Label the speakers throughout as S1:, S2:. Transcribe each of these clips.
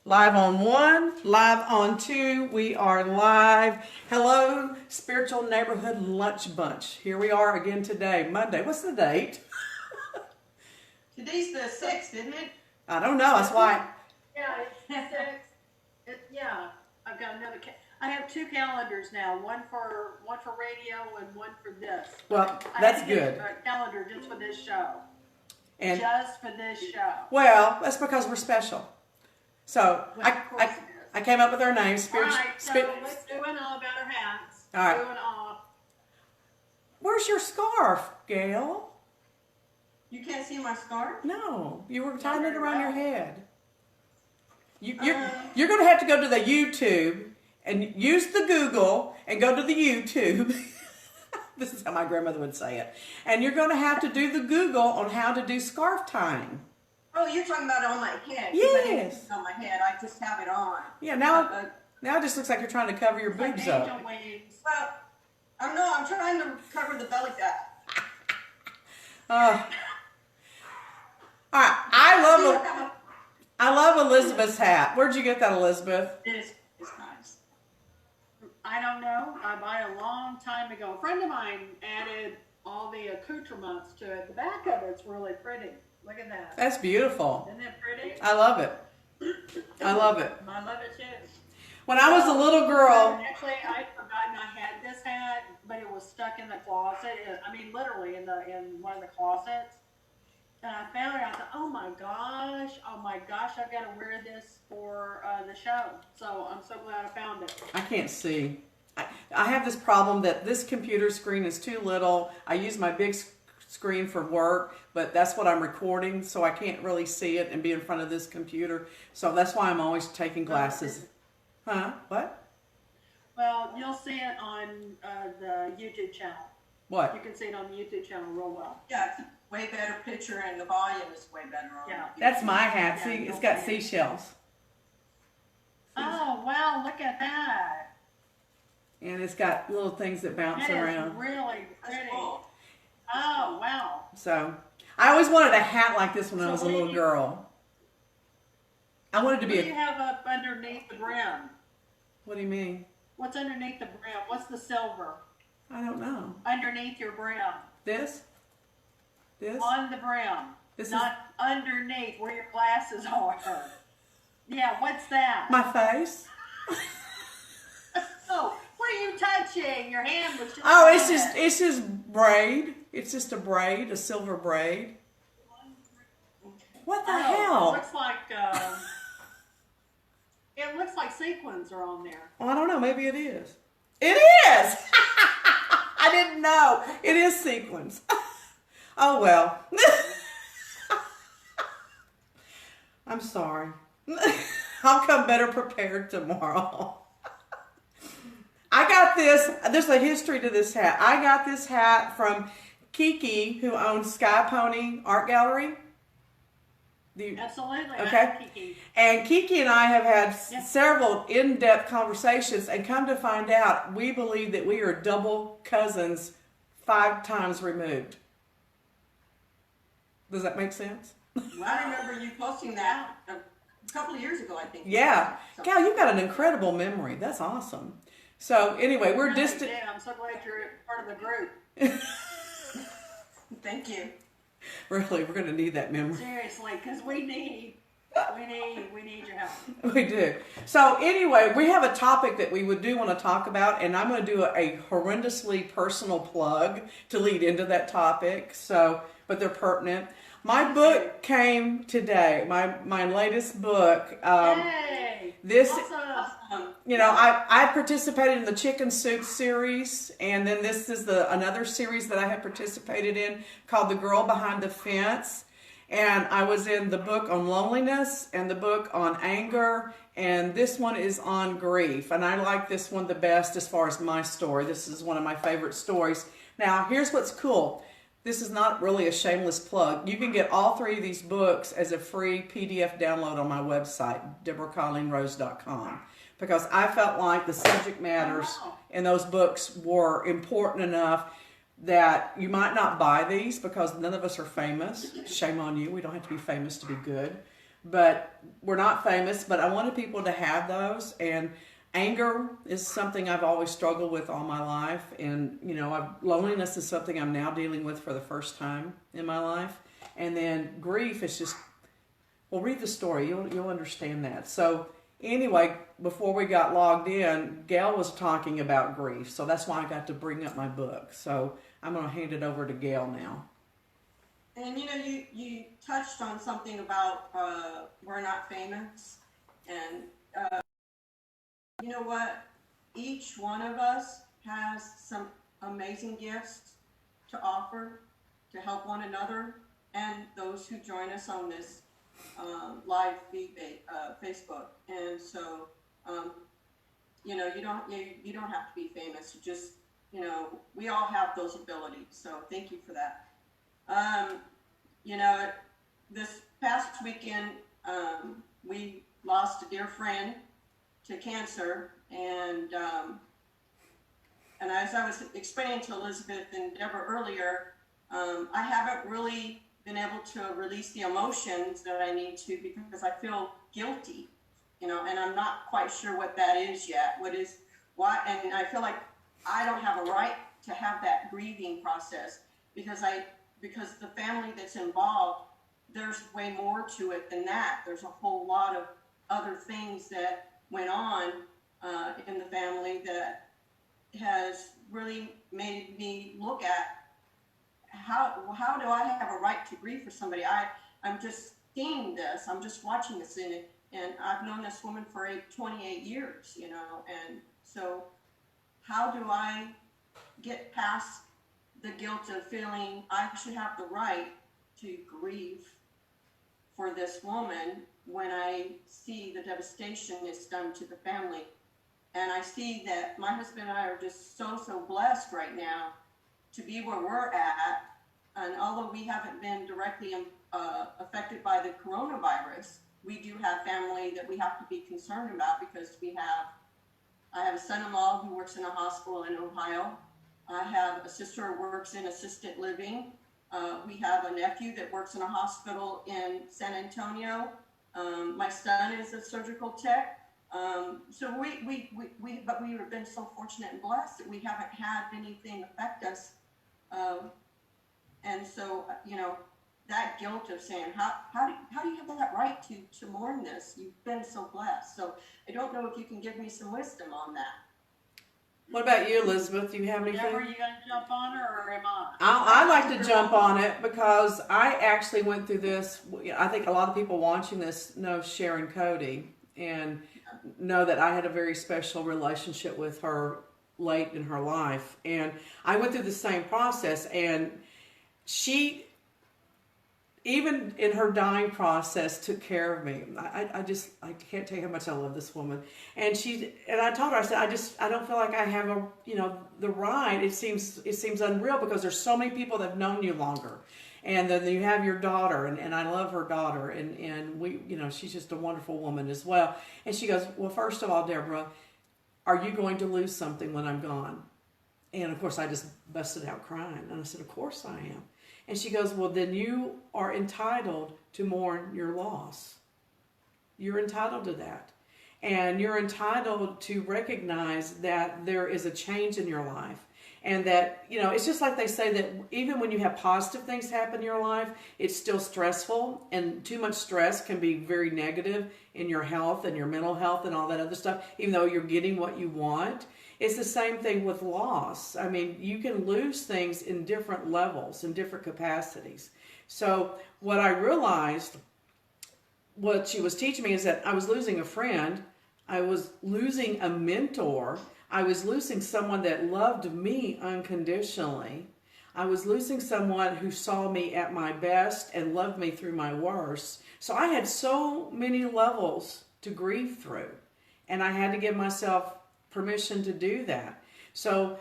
S1: Live on one, live on two, we are live. Hello, Spiritual Neighborhood Lunch Bunch. Here we are again today, Monday. What's the date?
S2: Today's the 6th, isn't it?
S1: I don't know, that's why.
S2: Yeah, it's 6th. Yeah, I've got another, I have two calendars now, one for radio and one for this.
S1: Well,
S2: I
S1: that's
S2: had to get
S1: good.
S2: a calendar just for this show.
S1: And
S2: Just for this show.
S1: well, that's because we're special. So
S2: Well, of course it is.
S1: I came up with our name,
S2: All
S1: Spiritual.
S2: right, so let's do an all about our hats.
S1: All right.
S2: Do an all.
S1: Where's your scarf, Gail?
S2: You can't see my scarf?
S1: No, you were tying it
S2: very
S1: around your
S2: well.
S1: head. You're going to have to go to the YouTube and use the Google and go to the YouTube. This is how my grandmother would say it. And you're going to have to do the Google on how to do scarf tying.
S2: Oh, you're talking about on my head.
S1: Yes.
S2: On my head, I just have it on.
S1: Yeah, now it just looks like you're trying to cover your boobs up.
S2: Well, I'm trying to cover the belly fat.
S1: All right, I love Elizabeth's hat. Where'd you get that, Elizabeth?
S2: It's nice. I don't know. I bought it a long time ago. A friend of mine added all the accoutrements to it. The back of it's really pretty. Look at that.
S1: That's beautiful.
S2: Isn't that pretty?
S1: I love it. I love it.
S2: I love it too.
S1: When I was a little girl.
S2: Actually, I'd forgotten I had this hat, but it was stuck in the closet. I mean, literally in one of the closets. And I found it. I thought, oh my gosh, I've got to wear this for the show. So I'm so glad I found it.
S1: I can't see. I have this problem that this computer screen is too little. I use my big screen for work, but that's what I'm recording, so I can't really see it and be in front of this computer. So that's why I'm always taking glasses. Huh? What?
S2: Well, you'll see it on the YouTube channel.
S1: What?
S2: You can see it on the YouTube channel real well.
S3: Yeah, it's a way better picture and the volume is way better on
S2: Yeah.
S3: it.
S1: That's my hat.
S2: Yeah,
S1: See,
S2: you'll
S1: it's got
S2: see it.
S1: seashells.
S2: Oh, wow, look at that.
S1: And it's got little things that bounce
S2: That is
S1: around.
S2: really
S3: That's
S2: pretty.
S3: cool.
S2: Oh, wow.
S1: So, I always wanted a hat like this when I
S2: So
S1: was a
S2: what do
S1: little
S2: you-
S1: girl. I wanted to
S2: What
S1: be
S2: do you have up underneath the brim?
S1: What do you mean?
S2: What's underneath the brim? What's the silver?
S1: I don't know.
S2: Underneath your brim.
S1: This? This?
S2: On the brim.
S1: This is
S2: Not underneath where your glasses are. Yeah, what's that?
S1: my face.
S2: Oh, what are you touching? Your hand was just
S1: Oh,
S2: on
S1: it's just braid. It's just a braid, a silver braid. What the
S2: It
S1: hell?
S2: looks like sequins are on there.
S1: Oh, I don't know. Maybe it is. It is. I didn't know. It is sequins. Oh well. I'm sorry. I'll come better prepared tomorrow. I got this. There's a history to this hat. I got this hat from Kiki, who owns Sky Pony Art Gallery.
S2: Absolutely. I
S1: Okay.
S2: like Kiki.
S1: And Kiki and I have had
S2: Yeah.
S1: several in-depth conversations, and come to find out, we believe that we are double cousins 5 times removed. Does that make sense?
S3: I remember you posting that a couple of years ago, I think.
S1: Yeah.
S3: So-
S1: Gal, you've got an incredible memory. That's awesome. So anyway, we're
S2: Really
S1: distant.
S2: did. I'm so glad you're part of the group.
S3: Thank you.
S1: Really, we're going to need that memory.
S2: Seriously, because we need your help.
S1: We do. So anyway, we have a topic that we would do want to talk about, and I'm going to do a horrendously personal plug to lead into that topic. So, but they're pertinent. My book came today. My latest book.
S2: Yay!
S1: This,
S2: Awesome.
S1: I participated in the Chicken Soup series, and then this is another series that I have participated in called The Girl Behind the Fence. And I was in the book on loneliness and the book on anger, and this one is on grief. And I like this one the best as far as my story. This is one of my favorite stories. Now, here's what's cool. This is not really a shameless plug. You can get all 3 of these books as a free PDF download on my website, DeborahColleenRose.com, because I felt like the subject matters in those books were important enough that you might not buy these because none of us are famous. Shame on you. We don't have to be famous to be good. but we're not famous. But I wanted people to have those, and anger is something I've always struggled with all my life, and loneliness is something I'm now dealing with for the first time in my life, and then grief is just, well, read the story, you'll understand that. So anyway, before we got logged in, Gail was talking about grief, so that's why I got to bring up my book. So I'm going to hand it over to Gail now.
S3: And you touched on something about we're not famous, and you know what? Each one of us has some amazing gifts to offer to help one another and those who join us on this live feed, Facebook. And so, you don't have to be famous. You just, we all have those abilities. So thank you for that. This past weekend, we lost a dear friend to cancer, and as I was explaining to Elizabeth and Deborah earlier, I haven't really been able to release the emotions that I need to, because I feel guilty, and I'm not quite sure what that is yet. And I feel like I don't have a right to have that grieving process, because the family that's involved, there's way more to it than that. There's a whole lot of other things that went on in the family that has really made me look at how do I have a right to grieve for somebody? I'm just seeing this, I'm just watching this in it, and I've known this woman for 28 years, and so how do I get past the guilt of feeling I should have the right to grieve for this woman when I see the devastation it's done to the family? And I see that my husband and I are just so blessed right now to be where we're at. And although we haven't been directly affected by the coronavirus, we do have family that we have to be concerned about, because I have a son-in-law who works in a hospital in Ohio. I have a sister who works in assisted living. We have a nephew that works in a hospital in San Antonio. My son is a surgical tech. So but we have been so fortunate and blessed that we haven't had anything affect us. And so, that guilt of saying, how do you have that right to mourn this? You've been so blessed. So I don't know if you can give me some wisdom on that.
S1: What about you, Elizabeth? Do you have anything?
S2: Deborah, are you going to jump on her, or am I?
S1: I like to jump on it, because I actually went through this. I think a lot of people watching this know Sharon Cody and know that I had a very special relationship with her late in her life. And I went through the same process, and she, even in her dying process, took care of me. I can't tell you how much I love this woman. And I told her, I said, I don't feel like I have the right. It seems unreal, because there's so many people that have known you longer. And then you have your daughter, and I love her daughter, and we, she's just a wonderful woman as well. And she goes, well, first of all, Deborah, are you going to lose something when I'm gone? And of course I just busted out crying. And I said, of course I am. And she goes, well, then you are entitled to mourn your loss. You're entitled to that. And you're entitled to recognize that there is a change in your life. And that, it's just like they say that even when you have positive things happen in your life, it's still stressful. And too much stress can be very negative in your health and your mental health and all that other stuff, even though you're getting what you want. It's the same thing with loss. I mean, you can lose things in different levels, in different capacities. So what I realized, what she was teaching me, is that I was losing a friend, I was losing a mentor, I was losing someone that loved me unconditionally, I was losing someone who saw me at my best and loved me through my worst. So I had so many levels to grieve through, and I had to give myself permission to do that. So,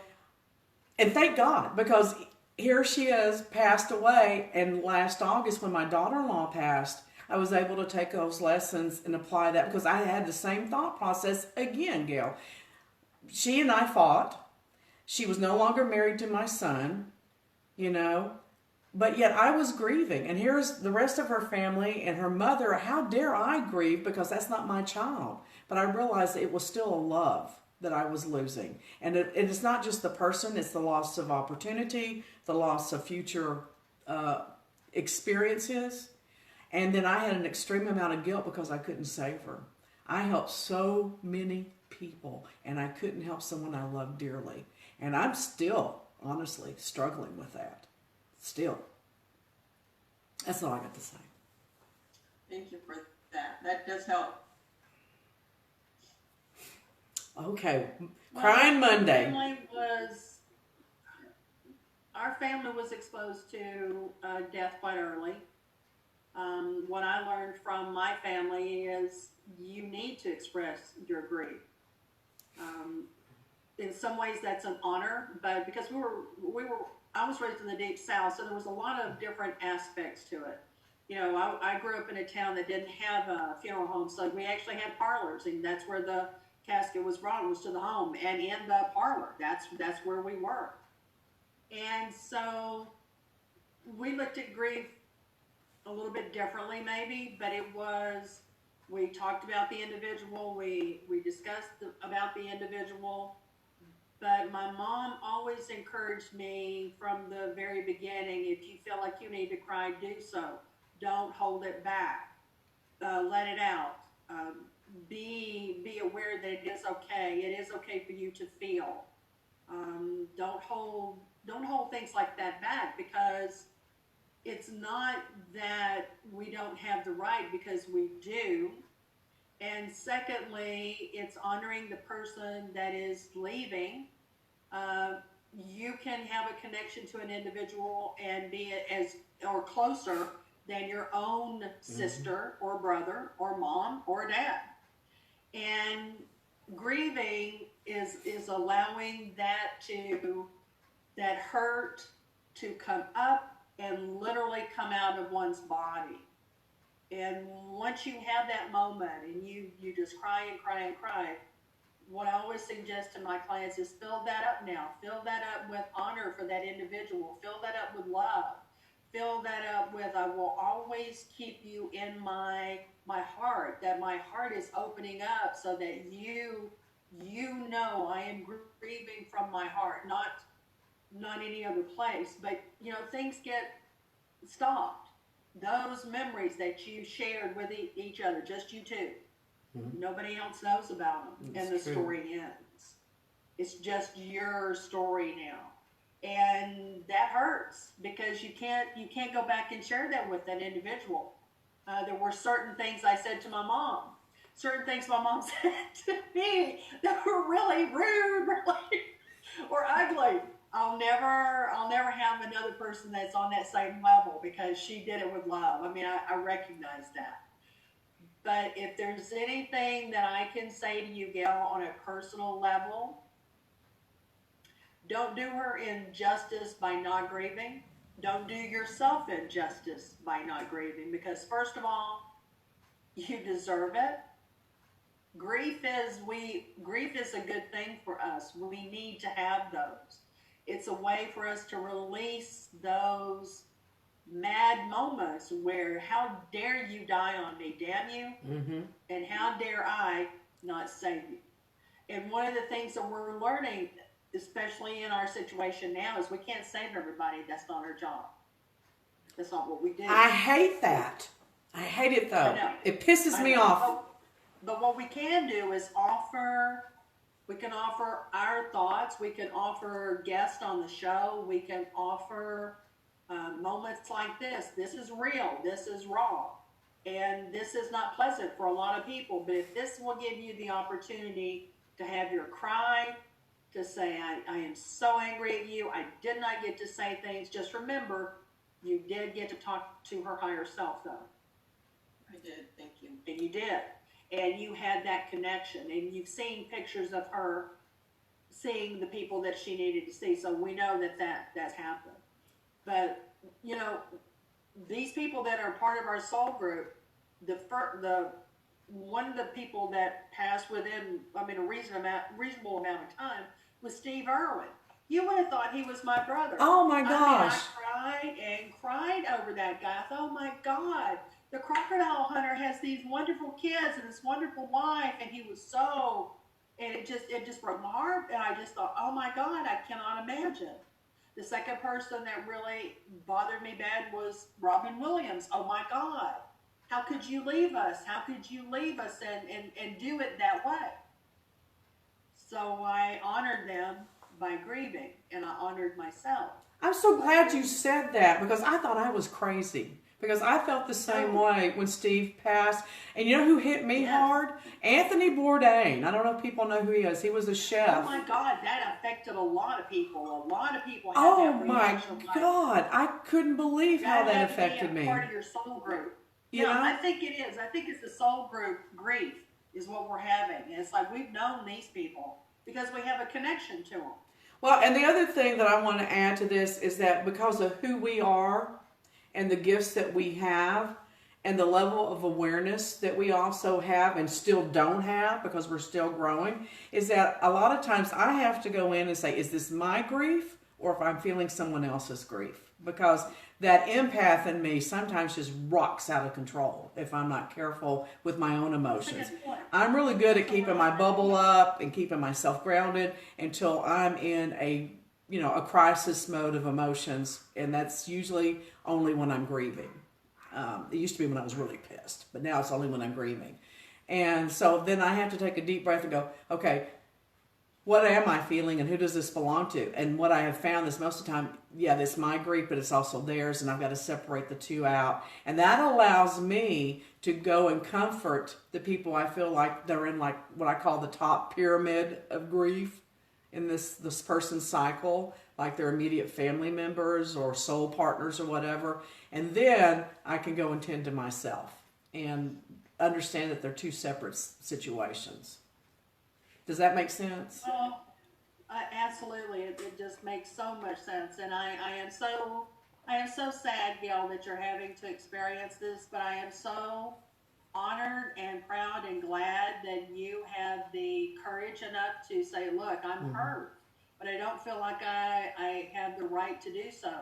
S1: and thank God, because here she is, passed away, and last August when my daughter-in-law passed, I was able to take those lessons and apply that, because I had the same thought process again, Gail. She and I fought. She was no longer married to my son, But yet I was grieving, and here's the rest of her family and her mother. How dare I grieve because that's not my child? But I realized it was still a love that I was losing. And it's not just the person, it's the loss of opportunity, the loss of future experiences. And then I had an extreme amount of guilt because I couldn't save her. I helped so many people, and I couldn't help someone I loved dearly. And I'm still, honestly, struggling with that. Still. That's all I got to say.
S3: Thank you for that. That does help.
S1: Okay. Crying Monday.
S2: Our family was exposed to death quite early. What I learned from my family is you need to express your grief. In some ways that's an honor, but because I was raised in the Deep South, so there was a lot of different aspects to it. You know, I grew up in a town that didn't have a funeral home, so we actually had parlors, and that's where the casket was brought, was to the home, and in the parlor, that's where we were. And so we looked at grief a little bit differently maybe, but we talked about the individual, we discussed about the individual, but my mom always encouraged me from the very beginning, if you feel like you need to cry, do so. Don't hold it back. Let it out. Be aware that it is okay. It is okay for you to feel. Don't hold things like that back, because it's not that we don't have the right, because we do. And secondly, it's honoring the person that is leaving. You can have a connection to an individual and be or closer than your own sister or brother or mom or dad. And grieving is allowing that hurt to come up and literally come out of one's body. And once you have that moment and you just cry and cry and cry, what I always suggest to my clients is fill that up now. Fill that up with honor for that individual. Fill that up with love. Fill that up with, I will always keep you in my heart, that my heart is opening up so that you know I am grieving from my heart, not any other place. But, you know, things get stopped. Those memories that you shared with each other, just you two. Mm-hmm. Nobody else knows about them, and the story ends. It's just your story now. And that hurts, because you can't go back and share that with that individual. There were certain things I said to my mom, certain things my mom said to me that were really rude, really, or ugly. I'll never have another person that's on that same level, because she did it with love. I mean, I recognize that. But if there's anything that I can say to you, Gail, on a personal level, don't do her injustice by not grieving. Don't do yourself injustice by not grieving, because first of all, you deserve it. Grief is a good thing for us. We need to have those. It's a way for us to release those mad moments where, how dare you die on me, damn you, and how dare I not save you. And one of the things that we're learning, especially in our situation now, is we can't save everybody. That's not our job. That's not what we do.
S1: I hate that. I hate it, though. It pisses me off.
S2: But what we can do is offer our thoughts. We can offer guests on the show. We can offer moments like this. This is real. This is raw. And this is not pleasant for a lot of people. But if this will give you the opportunity to have your cry, to say, I am so angry at you, I did not get to say things, just remember, you did get to talk to her higher self, though.
S3: I did, thank you.
S2: And you did. And you had that connection. And you've seen pictures of her seeing the people that she needed to see. So we know that's happened. But, you know, these people that are part of our soul group, one of the people that passed within, a reasonable amount of time was Steve Irwin. You would have thought he was my brother.
S1: Oh my
S2: I mean,
S1: gosh.
S2: I cried and cried over that guy. I thought, oh my God, the crocodile hunter has these wonderful kids and this wonderful wife, and he was so, and it just broke my heart. And I just thought, oh my God, I cannot imagine. The second person that really bothered me bad was Robin Williams. Oh my God, how could you leave us? How could you leave us and do it that way? So I honored them by grieving, and I honored myself.
S1: I'm so glad you said that because I thought I was crazy. Because I felt the same way when Steve passed. And you know who hit me hard? Anthony Bourdain. I don't know if people know who he is. He was a chef.
S2: Oh my God, that affected a lot of people. A lot of people had
S1: Oh
S2: that
S1: my
S2: reaction.
S1: God. I couldn't believe how that
S2: had to be
S1: affected
S2: a
S1: me.
S2: part of your soul group.
S1: You
S2: Yeah,
S1: know?
S2: I think it is. I think it's the soul group grief is what we're having. And it's like we've known these people because we have a connection to them.
S1: Well, and the other thing that I want to add to this is that because of who we are and the gifts that we have and the level of awareness that we also have and still don't have because we're still growing, is that a lot of times I have to go in and say, is this my grief or if I'm feeling someone else's grief? Because that empath in me sometimes just rocks out of control if I'm not careful with my own emotions. I'm really good at keeping my bubble up and keeping myself grounded until I'm in a crisis mode of emotions, and that's usually only when I'm grieving. It used to be when I was really pissed, but now it's only when I'm grieving. And so then I have to take a deep breath and go, okay, what am I feeling and who does this belong to? And what I have found is most of the time, it's my grief, but it's also theirs, and I've got to separate the two out. And that allows me to go and comfort the people I feel like they're in like what I call the top pyramid of grief in this person's cycle, like their immediate family members or soul partners or whatever. And then I can go and tend to myself and understand that they're two separate situations. Does that make sense?
S2: Well, absolutely. It just makes so much sense, and I am so sad, Gail, that you're having to experience this. But I am so honored and proud and glad that you have the courage enough to say, "Look, I'm hurt, but I don't feel like I have the right to do so."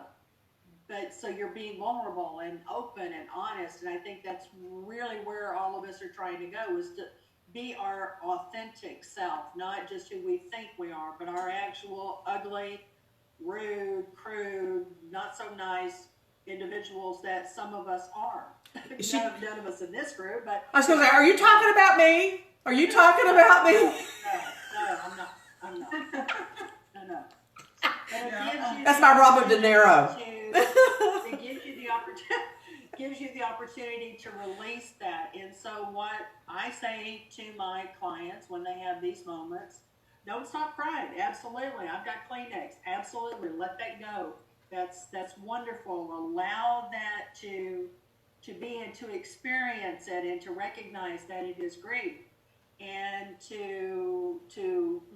S2: But so you're being vulnerable and open and honest, and I think that's really where all of us are trying to go, is to be our authentic self, not just who we think we are, but our actual ugly, rude, crude, not so nice individuals that some of us are. None of us in this group, but
S1: I was going to say, are you talking about me? Are you talking about me?
S2: No, I'm not. No. But it gives you
S1: That's my Robert De Niro.
S2: It gives you the opportunity. Gives you the opportunity to release that. And so what I say to my clients when they have these moments, don't stop crying. Absolutely. I've got Kleenex. Absolutely. Let that go. That's wonderful. Allow that to be and to experience it and to recognize that it is grief. And to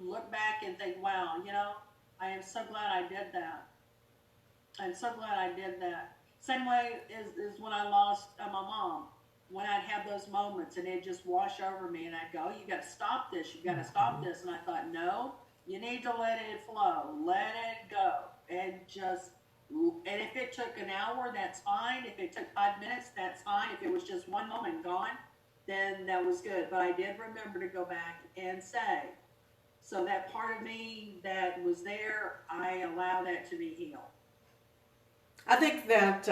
S2: look back and think, wow, I am so glad I did that. I'm so glad I did that. Same way is when I lost my mom. When I'd have those moments and it'd just wash over me and I'd go, you got to stop this. You got to stop this. And I thought, no, you need to let it flow. Let it go. And if it took an hour, that's fine. If it took 5 minutes, that's fine. If it was just one moment gone, then that was good. But I did remember to go back and say, so that part of me that was there, I allow that to be healed.
S1: I think that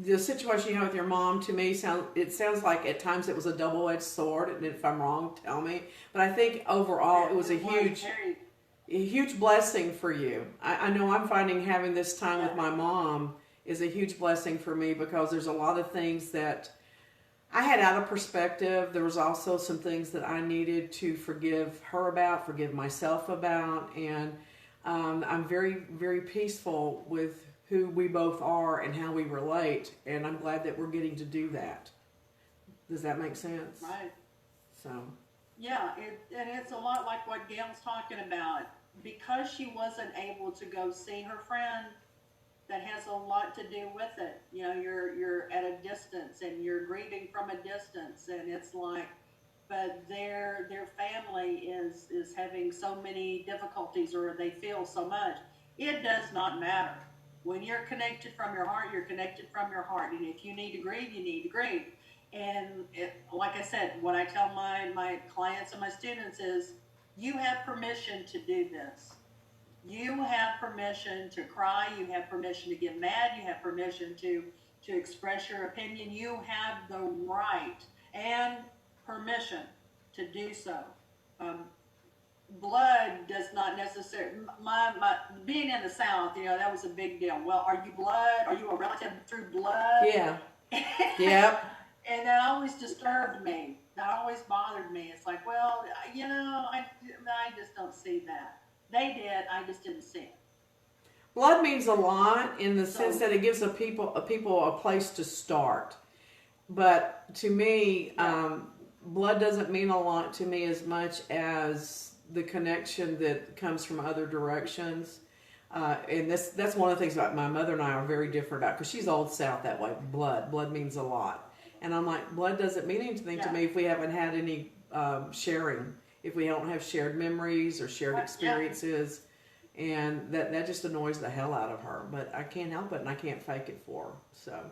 S1: the situation you have with your mom, to me, sounds like at times it was a double-edged sword. And if I'm wrong, tell me. But I think overall it was a huge blessing for you. I know I'm finding having this time with my mom is a huge blessing for me because there's a lot of things that I had out of perspective. There was also some things that I needed to forgive her about, forgive myself about, and I'm very, very peaceful with who we both are and how we relate, and I'm glad that we're getting to do that. Does that make sense?
S2: Right.
S1: So.
S2: Yeah, and it's a lot like what Gail's talking about. Because she wasn't able to go see her friend, that has a lot to do with it. You're at a distance and you're grieving from a distance, and it's like, but their family is having so many difficulties, or they feel so much. It does not matter. When you're connected from your heart, you're connected from your heart. And if you need to grieve, you need to grieve. And like I said, what I tell my clients and my students is, you have permission to do this. You have permission to cry. You have permission to get mad. You have permission to express your opinion. You have the right and permission to do so. Blood does not necessarily, my being in the South, that was a big deal. Well, are you blood? Are you a relative through blood?
S1: Yeah. Yep.
S2: And that always disturbed me. That always bothered me. It's like, well, I just don't see that. They did. I just didn't see it.
S1: Blood means a lot in the sense that it gives a people a place to start. But to me, blood doesn't mean a lot to me as much as the connection that comes from other directions. And that's one of the things about my mother and I are very different about, because she's old South that way. Blood means a lot. And I'm like, blood doesn't mean anything to me if we haven't had any sharing, if we don't have shared memories or shared experiences. And that just annoys the hell out of her. But I can't help it, and I can't fake it for her. So.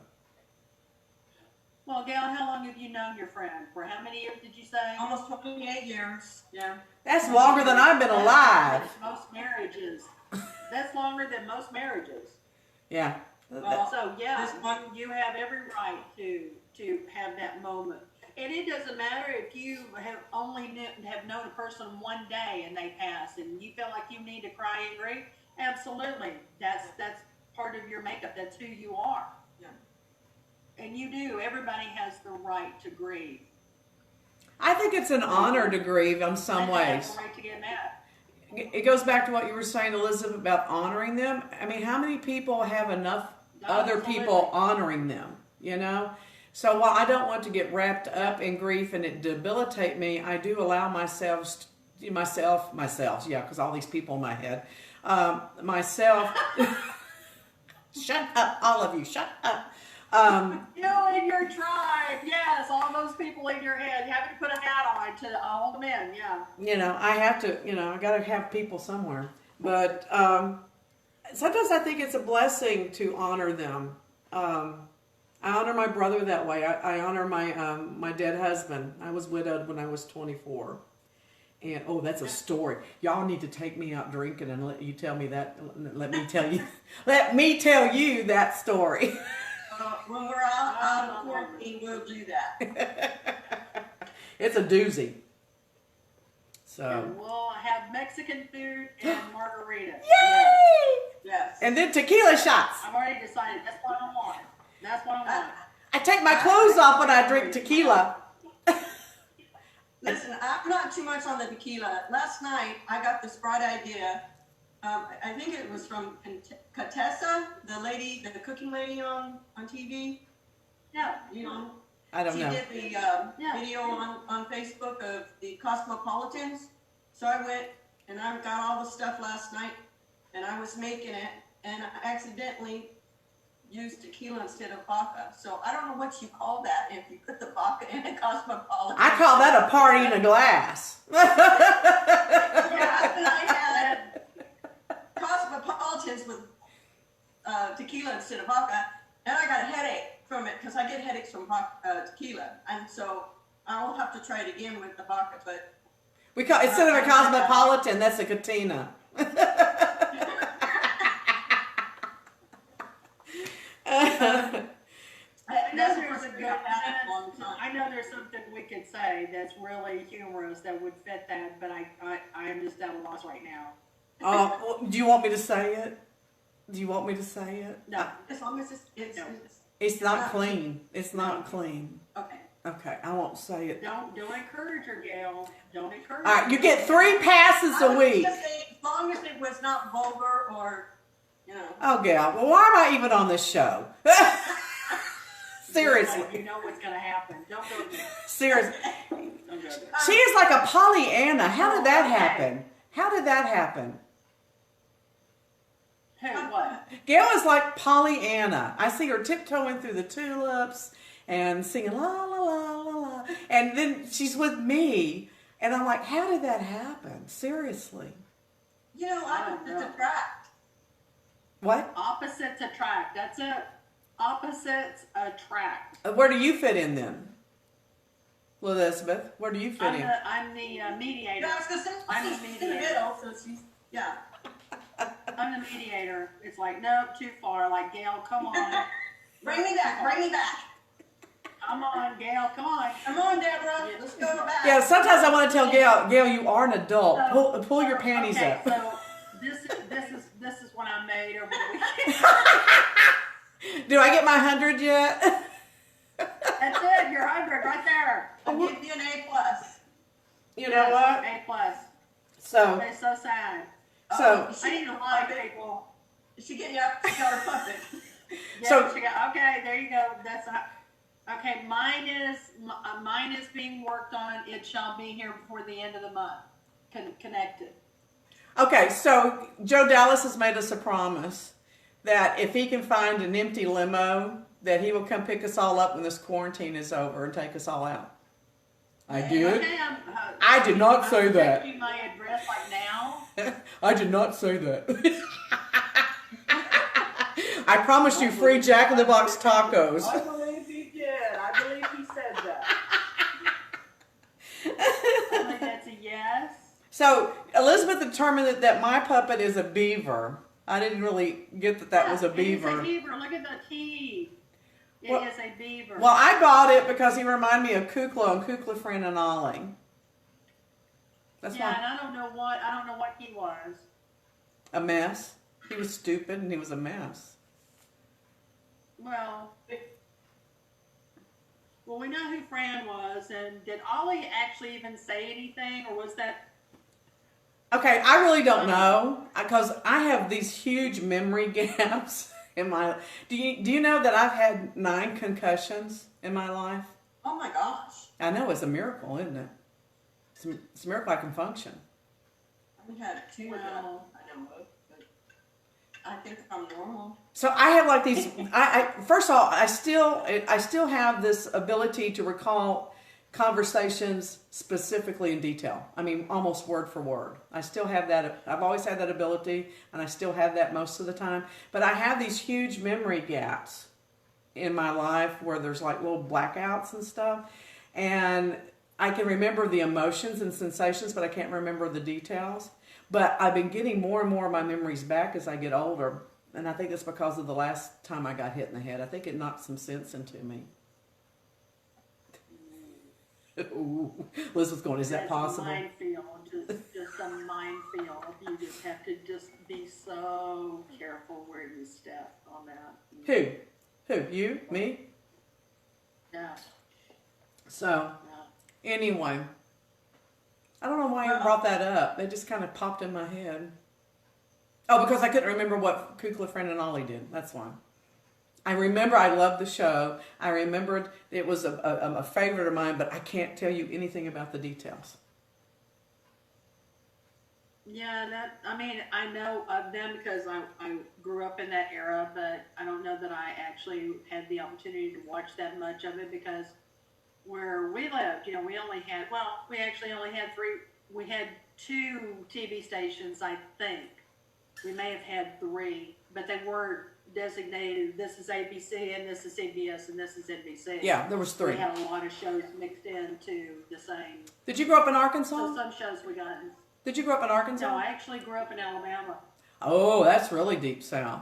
S2: Well, Gail, how long have you known your friend? For how many years did you say?
S3: Almost 28 years. Yeah.
S1: That's longer than I've been alive.
S2: Most marriages. That's longer than most marriages.
S1: Yeah.
S2: Well, so you have every right to have that moment. And it doesn't matter if you have only have known a person one day and they pass, and you feel like you need to cry and grieve. Absolutely, that's part of your makeup. That's who you are.
S3: Yeah.
S2: And you do. Everybody has the right to grieve.
S1: I think it's an honor to grieve in some ways.
S2: Have the right to get mad.
S1: It goes back to what you were saying, Elizabeth, about honoring them. I mean, how many people have enough other people honoring them, So while I don't want to get wrapped up in grief and it debilitate me, I do allow myself, because all these people in my head, myself, shut up, all of you, shut up.
S2: You and your tribe, yes, all those people in your head. You have to put a hat on to hold them in, yeah.
S1: I have to, I got to have people somewhere. But sometimes I think it's a blessing to honor them. I honor my brother that way. I honor my dead husband. I was widowed when I was 24. And, that's a story. Y'all need to take me out drinking and let you tell me that. Let me tell you that story.
S3: When we're out of quarantine, we'll do that.
S1: It's a doozy. So.
S2: And we'll have Mexican food and margaritas.
S1: Yay!
S3: Yes.
S1: And then tequila shots.
S2: I've already decided that's what I want. That's what I want.
S1: I take my clothes off when I drink tequila.
S3: Listen, I'm not too much on the tequila. Last night, I got this bright idea. I think it was from Contessa, the cooking lady on TV.
S2: Yeah.
S1: I don't know.
S3: She did the video on Facebook of the Cosmopolitans. So I went and I got all the stuff last night, and I was making it, and I accidentally used tequila instead of vodka. So I don't know what you call that if you put the vodka in a Cosmopolitan.
S1: I call that a party in a glass.
S3: Yeah, and I had Cosmopolitans with tequila instead of vodka, and I got a headache from it because I get headaches from tequila, and so I'll have to try it again with the vodka. But
S1: we call instead of a Cosmopolitan, that's a Katina.
S2: I know there's something we could say that's really humorous that would fit that, but I am just at a loss right now.
S1: Do you want me to say it?
S2: No.
S3: As long as
S1: It's not clean. It's not clean.
S3: Okay.
S1: Okay, I won't say it.
S2: Don't encourage her, Gail. Don't encourage
S1: All right,
S2: her.
S1: you get 3 passes a week.
S3: Just say, as long as it was not vulgar or,
S1: Oh, Gail, well, why am I even on this show? Seriously.
S2: You know what's going to happen. Don't go there.
S1: Seriously.
S2: Don't go there.
S1: She is like a Pollyanna. How did that happen?
S2: Who, what?
S1: Gail is like Pollyanna. I see her tiptoeing through the tulips and singing la la la la la. And then she's with me, and I'm like, how did that happen? Seriously.
S3: You know, opposites attract.
S1: What?
S2: Opposites attract. That's it. Opposites attract.
S1: Where do you fit in then? Elizabeth, where do you fit in?
S2: I'm the mediator.
S3: Yeah, I was gonna say,
S2: I'm the
S3: she's in the
S2: mediator.
S3: middle, so she's, yeah.
S2: I'm the mediator. It's like, nope, too far. Like, Gail, come on.
S3: Bring me back, bring me back.
S2: Come on, Gail, come on.
S3: Come on, Deborah, let's go back.
S1: Yeah, sometimes I want to tell Gail, you are an adult. Pull your panties
S2: okay,
S1: up.
S2: So this is what I made over the weekend.
S1: Do I get my 100 yet?
S2: That's it. You're 100 right there.
S3: I'll give you an A+.
S1: You know what?
S2: A plus.
S1: So,
S2: Okay, so sad.
S1: so,
S3: Is
S2: I need to lie, people.
S3: she getting you up to got her puppet?
S2: Yeah,
S1: So-
S2: okay, there you go. That's not. Okay, mine is being worked on. It shall be here before the end of the month. Connected.
S1: okay, so Joe Dallas has made us a promise that if he can find an empty limo, that he will come pick us all up when this quarantine is over and take us all out. I did.
S2: Okay,
S1: I did not say
S2: I'm
S1: that.
S2: checking my address like now.
S1: I did not say that. I promised you free Jack in the Box tacos.
S2: I believe he did. I believe he said that. I think that's a yes.
S1: So Elizabeth determined that my puppet is a beaver. I didn't really get that was a beaver.
S2: It's a beaver. Look at the teeth. It
S1: Well-
S2: is a beaver.
S1: Well, I bought it because he reminded me of Kukla and Kukla, Friend and Ollie. That's
S2: yeah,
S1: why
S2: and I don't know what he was.
S1: a mess. He was stupid and he was a mess.
S2: Well, we know who Fran was, and did Ollie actually even say anything, or was that?
S1: Okay, I really don't know because I have these huge memory gaps in my. Do you know that I've had 9 concussions in my life?
S3: Oh my gosh.
S1: I know it's a miracle, isn't it? It's a miracle I can function.
S3: We had 2 that I know of, but I think I'm normal.
S1: So I have like these. First of all, I still have this ability to recall conversations specifically in detail. I mean, almost word for word. I still have that. I've always had that ability, and I still have that most of the time. But I have these huge memory gaps in my life where there's like little blackouts and stuff, and I can remember the emotions and sensations, but I can't remember the details. But I've been getting more and more of my memories back as I get older. And I think it's because of the last time I got hit in the head. I think it knocked some sense into me. Ooh, Liz was going, is that possible?
S2: A minefield, just a minefield. You just have to just be so careful where you step on that.
S1: Who? You? Me?
S2: Yeah.
S1: So, anyway. I don't know why you brought that up. They just kind of popped in my head. Oh, because I couldn't remember what Kukla, Friend and Ollie did. That's why. I remember I loved the show. I remembered it was a favorite of mine, but I can't tell you anything about the details.
S2: Yeah, I know of them because I grew up in that era, but I don't know that I actually had the opportunity to watch that much of it because where we lived, we actually only had we had 2 TV stations, I think. We may have had 3, but they weren't designated. This is ABC, and this is CBS, and this is NBC.
S1: Yeah, there was 3.
S2: We had a lot of shows mixed into the same.
S1: Did you grow up in Arkansas?
S2: So some shows we got.
S1: Did you grow up in Arkansas?
S2: No, I actually grew up in Alabama.
S1: Oh, that's really deep south.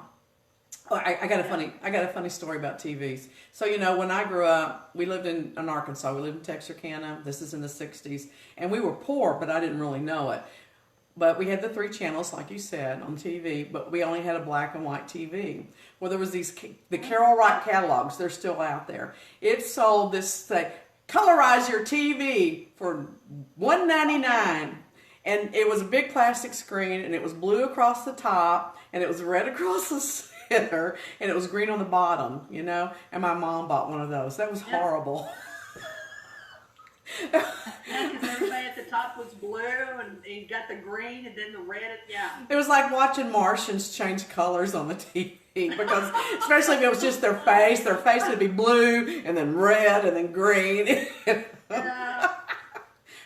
S1: Oh, I got a funny story about TVs. So, when I grew up, we lived in Arkansas. We lived in Texarkana. This is in the 60s. And we were poor, but I didn't really know it. But we had the 3 channels, like you said, on TV, but we only had a black and white TV. Well, there was the Carol Wright catalogs. They're still out there. It sold this, colorize your TV for $1.99. And it was a big plastic screen, and it was blue across the top, and it was red across the center, and it was green on the bottom, And my mom bought one of those. That was horrible.
S2: Yeah, because everybody at the top was blue, and you got the green, and then the red. Yeah.
S1: It was like watching Martians change colors on the TV, because especially if it was just their face would be blue, and then red, and then green.
S2: Yeah.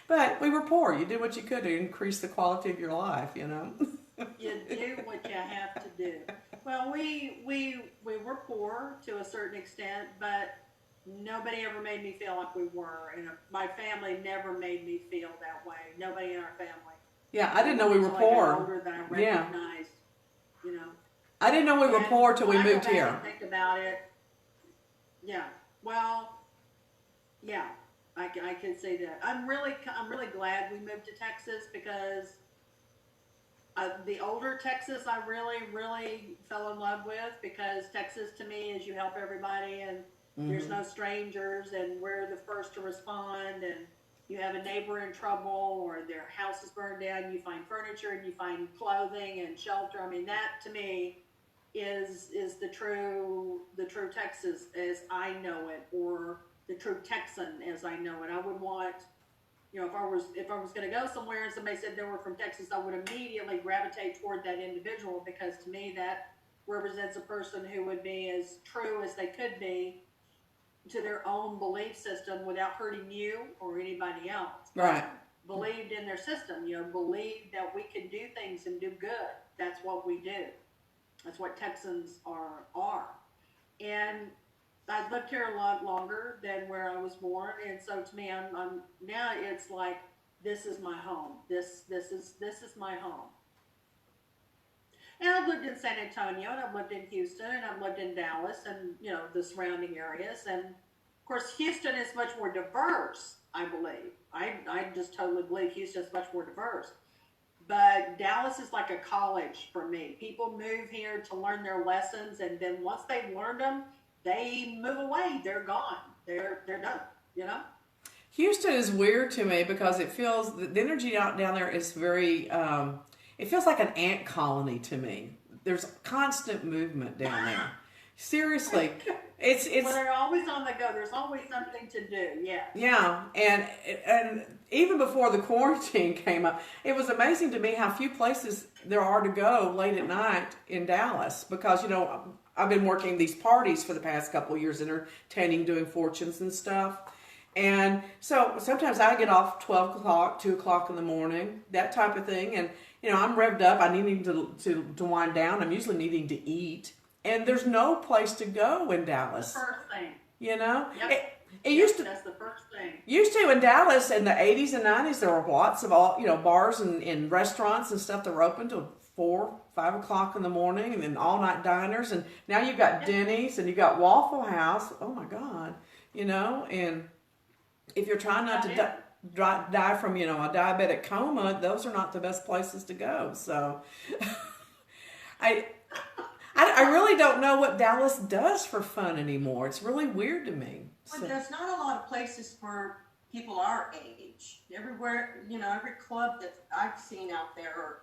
S1: But we were poor. You did what you could to increase the quality of your life,
S2: You do what you have to do. Well, we were poor to a certain extent, but nobody ever made me feel like we were, and my family never made me feel that way. Nobody in our family.
S1: Yeah, I didn't know we were
S2: Until I got
S1: poor.
S2: older that I
S1: Yeah.
S2: recognized, you know.
S1: I didn't know we were
S2: And
S1: poor till we
S2: when I go
S1: moved
S2: back
S1: here.
S2: and think about it. Yeah. Well, yeah, I can say that. I'm really glad we moved to Texas because the older Texas I really fell in love with, because Texas to me is you help everybody and there's no strangers and we're the first to respond, and you have a neighbor in trouble or their house is burned down, you find furniture and you find clothing and shelter. I mean, that to me is the true Texas as I know it, or the true Texan as I know it. I would want, if I was going to go somewhere and somebody said they were from Texas, I would immediately gravitate toward that individual, because to me that represents a person who would be as true as they could be to their own belief system without hurting you or anybody else.
S1: Right.
S2: Believed in their system, believed that we can do things and do good. That's what we do. That's what Texans are. And I've lived here a lot longer than where I was born, and so to me, I'm now it's like this is my home. This is my home. And I've lived in San Antonio, and I've lived in Houston, and I've lived in Dallas, and the surrounding areas. And of course, Houston is much more diverse. I believe. I just totally believe Houston is much more diverse. But Dallas is like a college for me. People move here to learn their lessons, and then once they've learned them, they move away. They're gone. They're done.
S1: Houston is weird to me because it feels, the energy down there is very, it feels like an ant colony to me. There's constant movement down there. Seriously. It's
S2: well, they're always on the go. There's always something to do. Yeah.
S1: Yeah, and even before the quarantine came up, it was amazing to me how few places there are to go late at night in Dallas, because I've been working these parties for the past couple of years, entertaining, doing fortunes and stuff. And so sometimes I get off 12 o'clock, 2 o'clock in the morning, that type of thing. And, I'm revved up. I need to wind down. I'm usually needing to eat. And there's no place to go in Dallas.
S2: First thing.
S1: Yep. It
S2: Yep,
S1: used to.
S2: That's the first thing.
S1: Used to in Dallas in the 80s and 90s, there were lots of bars and restaurants and stuff that were open till 4, 5 o'clock in the morning, and then all night diners. And now you've got Denny's and you've got Waffle House. Oh my God, and if you're trying not to die from a diabetic coma, those are not the best places to go. So I really don't know what Dallas does for fun anymore. It's really weird to me.
S3: But there's not a lot of places for people our age. Everywhere, every club that I've seen out there are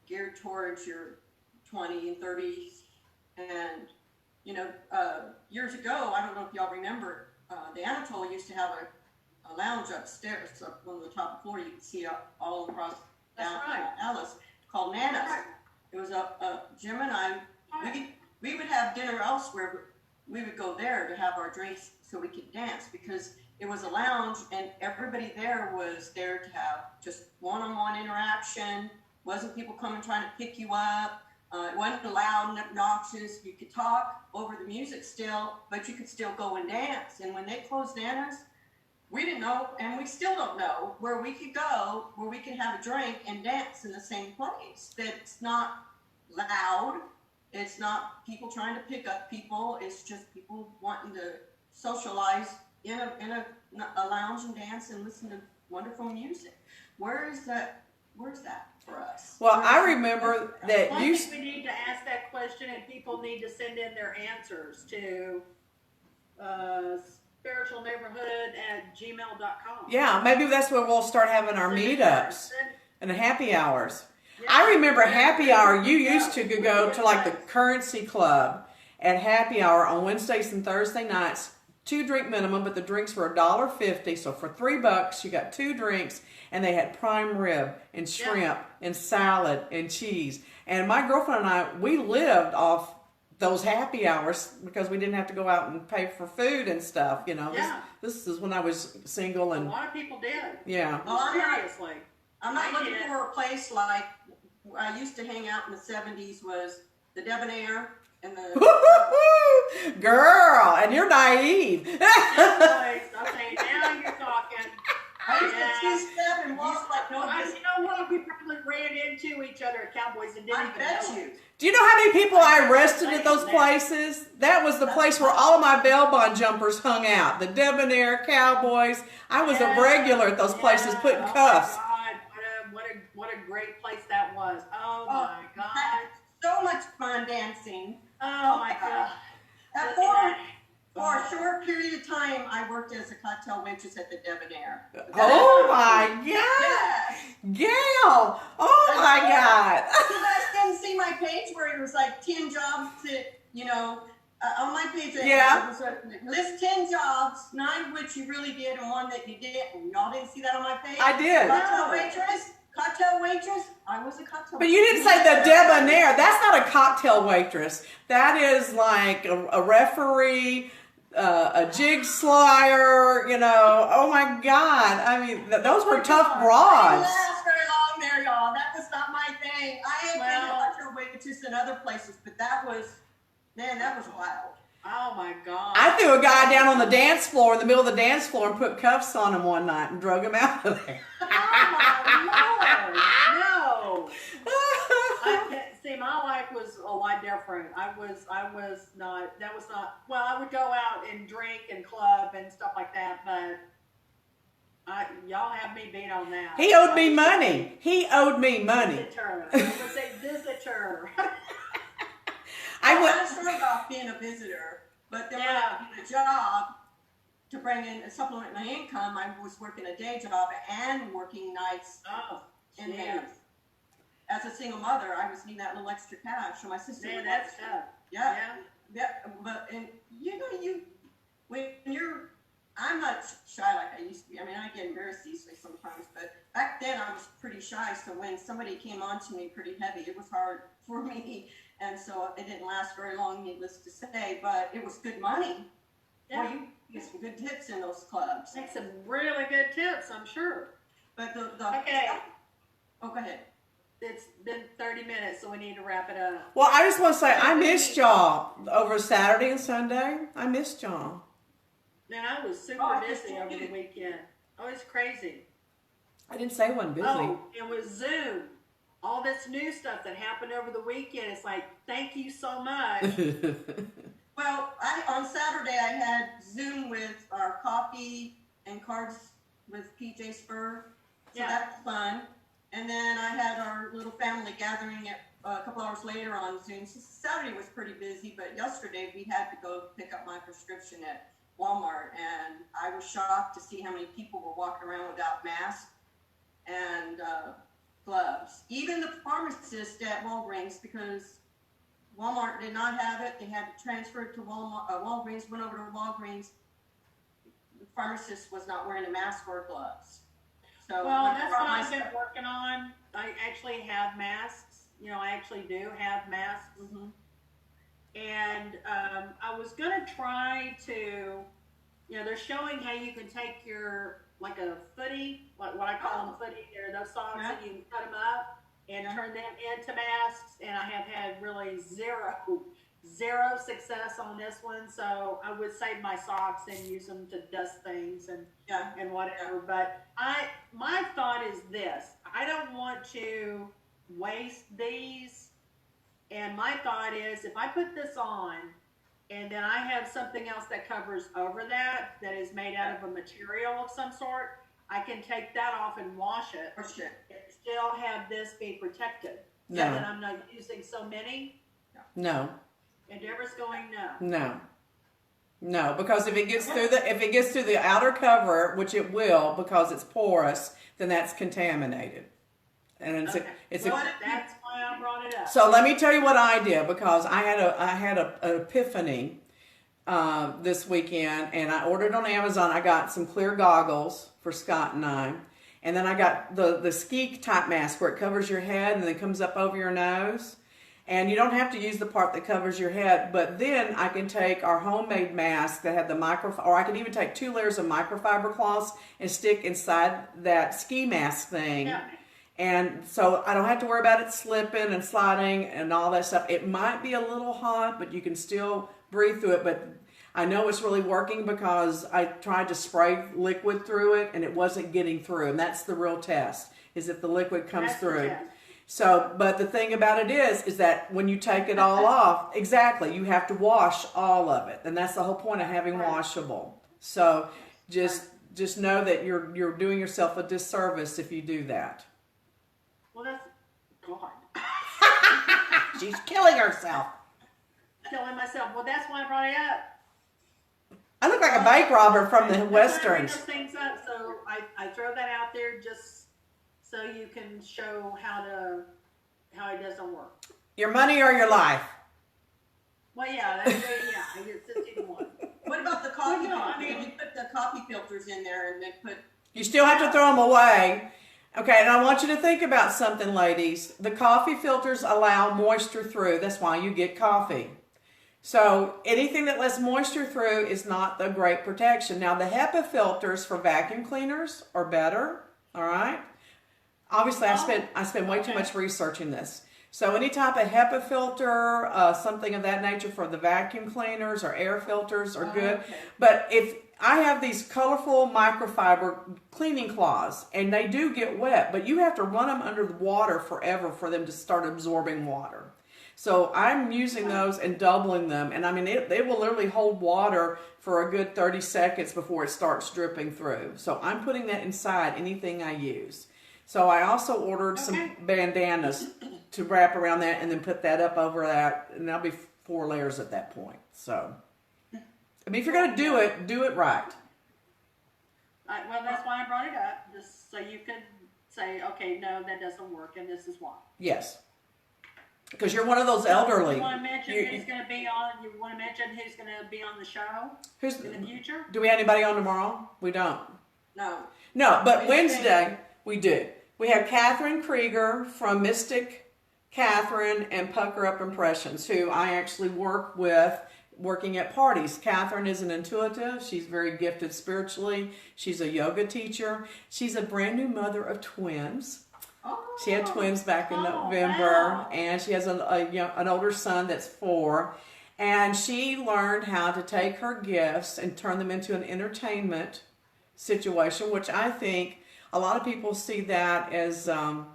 S3: geared towards your 20s and 30s. And, years ago, I don't know if y'all remember, the Anatole used to have a lounge upstairs, up on the top floor. You could see all across downtown Dallas, called Nana's.
S2: Right.
S3: It was Jim and I. We would have dinner elsewhere, but we would go there to have our drinks so we could dance, because it was a lounge and everybody there was there to have just one-on-one interaction. Wasn't people coming trying to pick you up. It wasn't loud and obnoxious. You could talk over the music still, but you could still go and dance. And when they closed Nana's, we didn't know, and we still don't know, where we could go, where we can have a drink and dance in the same place. That's not loud. It's not people trying to pick up people. It's just people wanting to socialize in a lounge and dance and listen to wonderful music. Where's that for us?
S1: Well, I remember that
S2: I think we need to ask that question, and people need to send in their answers to spiritualneighborhood@gmail.com.
S1: Yeah, maybe that's where we'll start having our meetups and the happy hours. I remember happy hour. You used to go to like the Currency Club at happy hour on Wednesdays and Thursday nights. 2 drink minimum, but the drinks were $1.50. So for $3, you got 2 drinks, and they had prime rib and shrimp and salad and cheese. And my girlfriend and I, we lived off those happy hours because we didn't have to go out and pay for food and stuff.
S2: Yeah.
S1: This is when I was single
S2: A
S1: and
S2: lot of people did.
S1: yeah.
S3: Oh,
S2: Seriously.
S3: I'm not
S2: I
S3: looking
S2: did.
S3: for a place like I used to hang out in the 70s was the Debonair and the
S1: Girl, and you're naive.
S2: Okay, now you're talking.
S3: I used to two-step and walk like no business.
S2: You know what? We probably ran into each other at Cowboys and didn't
S3: I
S2: even
S3: bet
S2: know
S3: you.
S2: it.
S1: Do you know how many people I arrested at those places? That was the place where all of my bail bond jumpers hung out. The Debonair, Cowboys. I was a regular at those places putting cuffs.
S2: Oh my God, what a great place that was. Oh my God.
S3: I had so much fun dancing.
S2: Oh my God.
S3: For a short period of time, I worked as a cocktail waitress at the Debonair.
S1: Oh my God.
S3: Yes.
S1: Gail. Oh my God.
S3: You guys didn't see my page where it was like 10 jobs that, on my page,
S1: Yeah.
S3: it was list 10 jobs, 9 of which you really did and 1 that you didn't. Y'all didn't see that on my page?
S1: I did.
S3: Cocktail waitress, I was a cocktail
S1: But you didn't say the Debonair. That's not a cocktail waitress. That is like a referee, a jig slyer, Oh my God. I mean, those were tough
S3: I
S1: broads.
S3: didn't last very long there, y'all. That was not my thing. I had been a cocktail waitress in other places, but that was wild.
S2: Oh my God.
S1: I threw a guy down on the dance floor in the middle of the dance floor and put cuffs on him one night and drug him out of there.
S2: Oh my Lord. No. See, my life was a lot different. I was not, well, I would go out and drink and club and stuff like that, but y'all have me beat on that.
S1: He owed me money. He owed me money.
S2: Visitor. I would say visitor.
S3: I started off being a visitor, but then when I did a job to bring in supplement my income, I was working a day job and working nights in there. As a single mother, I was needing that little extra cash, so my sister
S2: Man,
S3: would
S2: that's tough.
S3: Yeah, but I'm not shy like I used to be. I mean, I get embarrassed easily sometimes, but back then I was pretty shy. So when somebody came on to me pretty heavy, it was hard for me, and so it didn't last very long, needless to say. But it was good money.
S2: Yeah.
S3: Well, you get some good tips in those clubs.
S2: Make some really good tips, I'm sure.
S3: But
S2: Okay.
S3: Oh, go ahead.
S2: It's been 30 minutes, so we need to wrap it up.
S1: Well, I just want to say I missed y'all over Saturday and Sunday. I missed y'all.
S2: Man, I was super busy over the weekend. Oh, it's crazy.
S1: I didn't say I wasn't busy.
S2: Oh, it was Zoom. All this new stuff that happened over the weekend. It's like, thank you so much.
S3: Well, on Saturday I had Zoom with our coffee and cards with PJ Spur, so that's fun. And then I had our little family gathering at a couple hours later on Zoom. So Saturday was pretty busy, but yesterday we had to go pick up my prescription at Walmart, and I was shocked to see how many people were walking around without masks and gloves. Even the pharmacist at Walgreens, because Walmart did not have it. They had to transfer it to Walmart. Walgreens went over to Walgreens. The pharmacist was not wearing a mask or gloves. So
S2: well, that's what I've been working on. I actually have masks. I actually do have masks.
S3: Mm-hmm.
S2: And I was going to try to, they're showing how you can take like a footie, like what I call them footie. They're those socks and you can cut them up and turn them into masks. And I have had really zero success on this one. So I would save my socks and use them to dust things and whatever. But my thought is this: I don't want to waste these. And my thought is, if I put this on, and then I have something else that covers over that is made out of a material of some sort, I can take that off and wash it. And still have this be protected.
S1: No.
S2: So that I'm not using so many.
S1: No.
S2: And Deborah's going no.
S1: No, because if it gets through the outer cover, which it will, because it's porous, then that's contaminated. And that's
S2: why I brought it up.
S1: So let me tell you what I did, because I had an epiphany this weekend, and I ordered on Amazon. I got some clear goggles for Scott and I, and then I got the ski type mask where it covers your head and then comes up over your nose. And you don't have to use the part that covers your head, but then I can take our homemade mask that had the or I can even take 2 layers of microfiber cloths and stick inside that ski mask thing.
S2: Yeah.
S1: And so I don't have to worry about it slipping and sliding and all that stuff. It might be a little hot, but you can still breathe through it. But I know it's really working because I tried to spray liquid through it and it wasn't getting through. And that's the real test, is if the liquid comes through.
S2: Yeah.
S1: So, but the thing about it is that when you take it all off, exactly, you have to wash all of it. And that's the whole point of having washable. So just know that you're doing yourself a disservice if you do that.
S2: Well, that's God.
S1: She's killing herself.
S2: Killing myself. Well, that's why I brought it up.
S1: I look like a bank robber from the
S2: That's why I bring
S1: westerns.
S2: those things up. So I throw that out there just so you can show how it doesn't work.
S1: Your money or your life.
S2: Well, yeah, it's either one.
S3: What about the coffee
S2: Well, no,
S3: filters?
S2: I mean-
S3: You put the coffee filters in there and they put.
S1: You still have to throw them away. Okay, and I want you to think about something, ladies. The coffee filters allow moisture through. That's why you get coffee. So anything that lets moisture through is not the great protection. Now, the HEPA filters for vacuum cleaners are better, all right? Obviously, I spend way too much researching this. So any type of HEPA filter, something of that nature for the vacuum cleaners or air filters are good.
S3: Okay.
S1: But if I have these colorful microfiber cleaning cloths, and they do get wet, but you have to run them under the water forever for them to start absorbing water. So I'm using those and doubling them. And I mean, they will literally hold water for a good 30 seconds before it starts dripping through. So I'm putting that inside anything I use. So I also ordered some bandanas to wrap around that and then put that up over that. And that'll be 4 layers at that point. So, I mean, if you're going to do it right.
S2: Well, that's why I brought it up, just so you could say, okay, no, that doesn't work, and this is why.
S1: Yes. Because you're one of those elderly.
S2: You want to mention who's going to be on? You want to mention who's going to be on the show in the future?
S1: Do we have anybody on tomorrow? We don't.
S3: No.
S1: No, but Wednesday we do. We have Catherine Krieger from Mystic Catherine and Pucker Up Impressions, who I actually work with working at parties. Catherine is an intuitive. She's very gifted spiritually. She's a yoga teacher. She's a brand new mother of twins.
S3: Oh.
S1: She had twins back in November,
S2: wow.
S1: and she has an older son that's 4. And she learned how to take her gifts and turn them into an entertainment situation, which I think a lot of people see that as a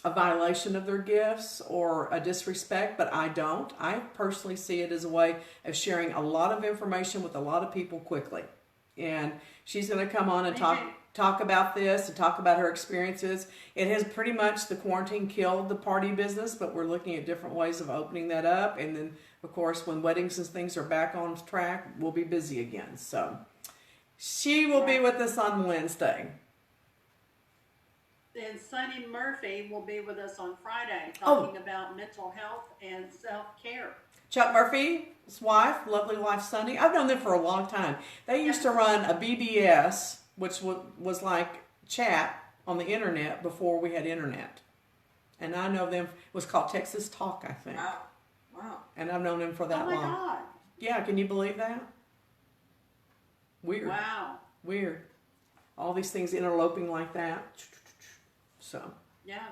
S1: violation of their gifts or a disrespect, but I don't. I personally see it as a way of sharing a lot of information with a lot of people quickly. And she's going to come on and talk about this and talk about her experiences. It has pretty much, the quarantine killed the party business, but we're looking at different ways of opening that up. And then, of course, when weddings and things are back on track, we'll be busy again. So she will be with us on Wednesday.
S2: And Sonny Murphy will be with us on Friday talking about mental health and self-care.
S1: Chuck Murphy's wife, lovely wife Sunny. I've known them for a long time. They used to run a BBS, which was like chat on the internet before we had internet. And I know them, it was called Texas Talk, I think.
S3: Wow.
S1: And I've known them for that
S2: Oh my
S1: long.
S2: God.
S1: Yeah, can you believe that? Weird.
S2: Wow.
S1: Weird. All these things interloping like that. So.
S2: Yeah.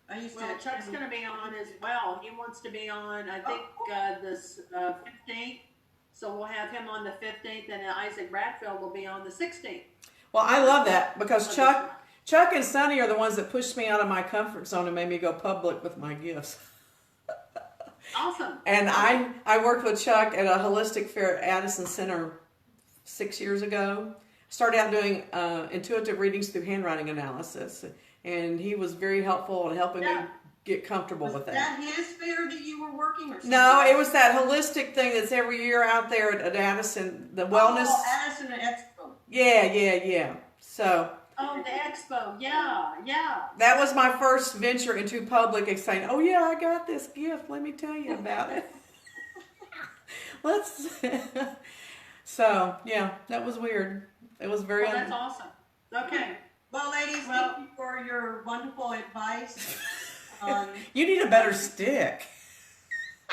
S3: I used
S2: Well,
S3: to.
S2: Chuck's going to be on as well. He wants to be on, I think, this 15th. So we'll have him on the 15th, and Isaac Bradfield will be on the 16th.
S1: Well, I love that because Chuck and Sonny are the ones that pushed me out of my comfort zone and made me go public with my gifts.
S2: Awesome.
S1: And I worked with Chuck at a holistic fair at Addison Center 6 years ago. Started out doing intuitive readings through handwriting analysis. And he was very helpful in helping me get comfortable with that.
S3: Was that his fair that you were working or something?
S1: No, it was that holistic thing that's every year out there at Addison, the wellness.
S3: Oh, Addison Expo.
S1: Yeah. So.
S2: Oh, the expo. Yeah.
S1: That was my first venture into public and saying, oh yeah, I got this gift. Let me tell you about it. So, yeah, that was weird. It was very...
S2: Well, that's awesome. Okay.
S3: Well, ladies, thank you for your wonderful advice.
S1: You need a better stick.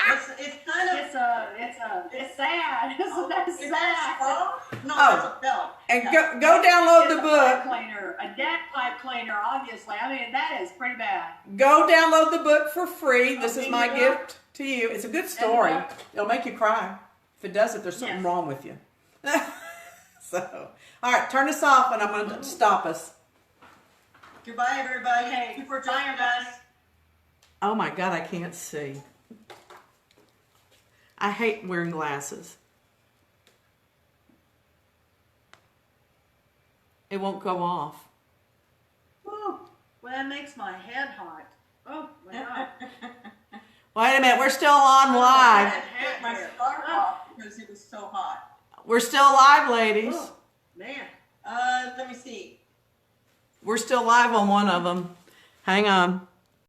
S3: It's kind of.
S2: It's sad. That's
S3: Is
S2: sad.
S3: that a straw? No,
S1: Oh.
S3: that's a belt.
S1: And
S3: Yeah.
S1: go download
S2: It's
S1: the
S2: a
S1: book.
S2: pipe cleaner, a deck pipe cleaner, obviously. I mean, that is pretty bad.
S1: Go download the book for free. This is
S2: Okay,
S1: my
S2: you
S1: gift to you. It's a good story.
S2: book?
S1: It'll make you cry. If it doesn't, there's something
S2: Yes.
S1: wrong with you. So, all right, turn this off, and I'm going to stop us.
S3: Goodbye, everybody.
S2: Okay,
S3: Thank you for
S2: bye,
S3: joining
S2: guys.
S3: us.
S1: Oh my God, I can't see. I hate wearing glasses. It won't go off.
S2: Whew. Well, that makes my head hot. Oh, my God.
S1: Wait a minute, we're still on live.
S3: I took my scarf off because it was so hot.
S1: We're still live, ladies.
S2: Oh, man.
S3: Let me see.
S1: We're still live on one of them. Hang on.